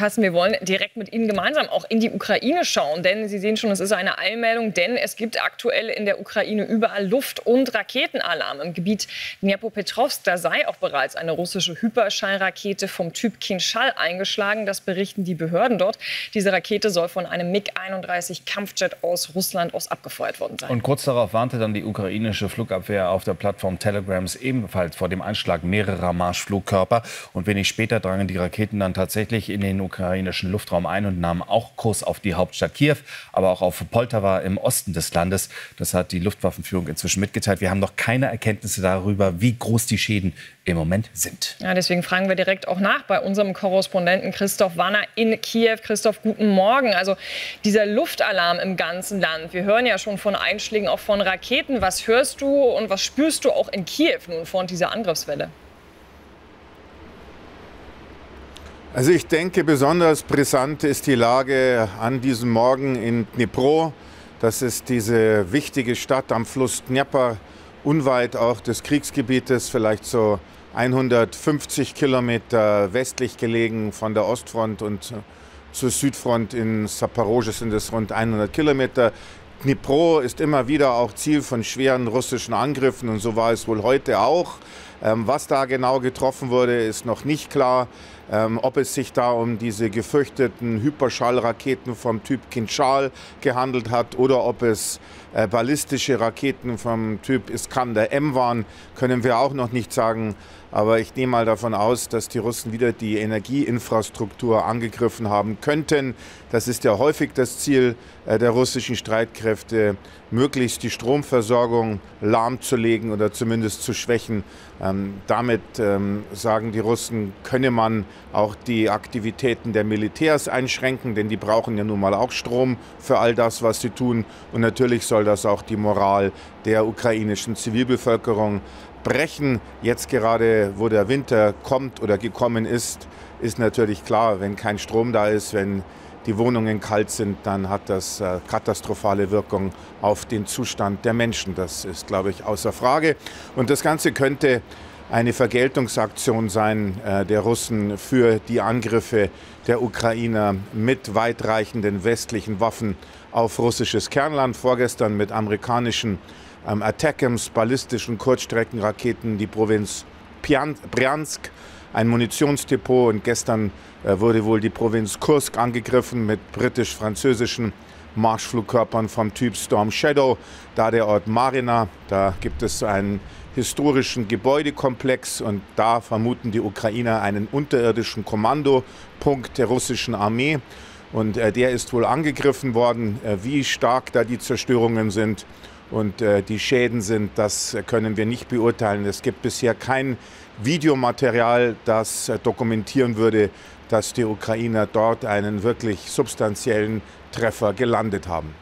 Carsten, wir wollen direkt mit Ihnen gemeinsam auch in die Ukraine schauen, denn Sie sehen schon, es ist eine Eilmeldung, denn es gibt aktuell in der Ukraine überall Luft- und Raketenalarm. Im Gebiet Dnipropetrovsk, da sei auch bereits eine russische Hyperschallrakete vom Typ Kinschall eingeschlagen. Das berichten die Behörden dort. Diese Rakete soll von einem MiG-31 Kampfjet aus Russland aus abgefeuert worden sein. Und kurz darauf warnte dann die ukrainische Flugabwehr auf der Plattform Telegrams ebenfalls vor dem Einschlag mehrerer Marschflugkörper. Und wenig später drangen die Raketen dann tatsächlich in den ukrainischen Luftraum ein und nahmen auch Kurs auf die Hauptstadt Kiew, aber auch auf Poltawa im Osten des Landes. Das hat die Luftwaffenführung inzwischen mitgeteilt. Wir haben noch keine Erkenntnisse darüber, wie groß die Schäden im Moment sind. Ja, deswegen fragen wir direkt auch nach bei unserem Korrespondenten Christoph Wanner in Kiew. Christoph, guten Morgen. Also dieser Luftalarm im ganzen Land. Wir hören ja schon von Einschlägen, auch von Raketen. Was hörst du und was spürst du auch in Kiew nun von dieser Angriffswelle? Also ich denke, besonders brisant ist die Lage an diesem Morgen in Dnipro. Das ist diese wichtige Stadt am Fluss Dnepr, unweit auch des Kriegsgebietes, vielleicht so 150 Kilometer westlich gelegen von der Ostfront, und zur Südfront in Saporoschje sind es rund 100 Kilometer. Dnipro ist immer wieder auch Ziel von schweren russischen Angriffen, und so war es wohl heute auch. Was da genau getroffen wurde, ist noch nicht klar. Ob es sich da um diese gefürchteten Hyperschallraketen vom Typ Kinschall gehandelt hat oder ob es ballistische Raketen vom Typ Iskander-M waren, können wir auch noch nicht sagen. Aber ich nehme mal davon aus, dass die Russen wieder die Energieinfrastruktur angegriffen haben könnten. Das ist ja häufig das Ziel der russischen Streitkräfte, möglichst die Stromversorgung lahmzulegen oder zumindest zu schwächen. Damit, sagen die Russen, könne man auch die Aktivitäten der Militärs einschränken, denn die brauchen ja nun mal auch Strom für all das, was sie tun. Und natürlich soll das auch die Moral der ukrainischen Zivilbevölkerung brechen. Jetzt gerade, wo der Winter kommt oder gekommen ist, ist natürlich klar, wenn kein Strom da ist, wenn die Wohnungen kalt sind, dann hat das katastrophale Wirkung auf den Zustand der Menschen. Das ist, glaube ich, außer Frage. Und das Ganze könnte eine Vergeltungsaktion sein der Russen für die Angriffe der Ukrainer mit weitreichenden westlichen Waffen auf russisches Kernland. Vorgestern mit amerikanischen Attackams, ballistischen Kurzstreckenraketen, die Provinz Bryansk, ein Munitionsdepot, und gestern wurde wohl die Provinz Kursk angegriffen mit britisch-französischen Marschflugkörpern vom Typ Storm Shadow. Da der Ort Marina, da gibt es einen historischen Gebäudekomplex, und da vermuten die Ukrainer einen unterirdischen Kommandopunkt der russischen Armee. Und der ist wohl angegriffen worden. Wie stark da die Zerstörungen sind und die Schäden sind, das können wir nicht beurteilen. Es gibt bisher kein Videomaterial, das dokumentieren würde, dass die Ukrainer dort einen wirklich substanziellen Treffer gelandet haben.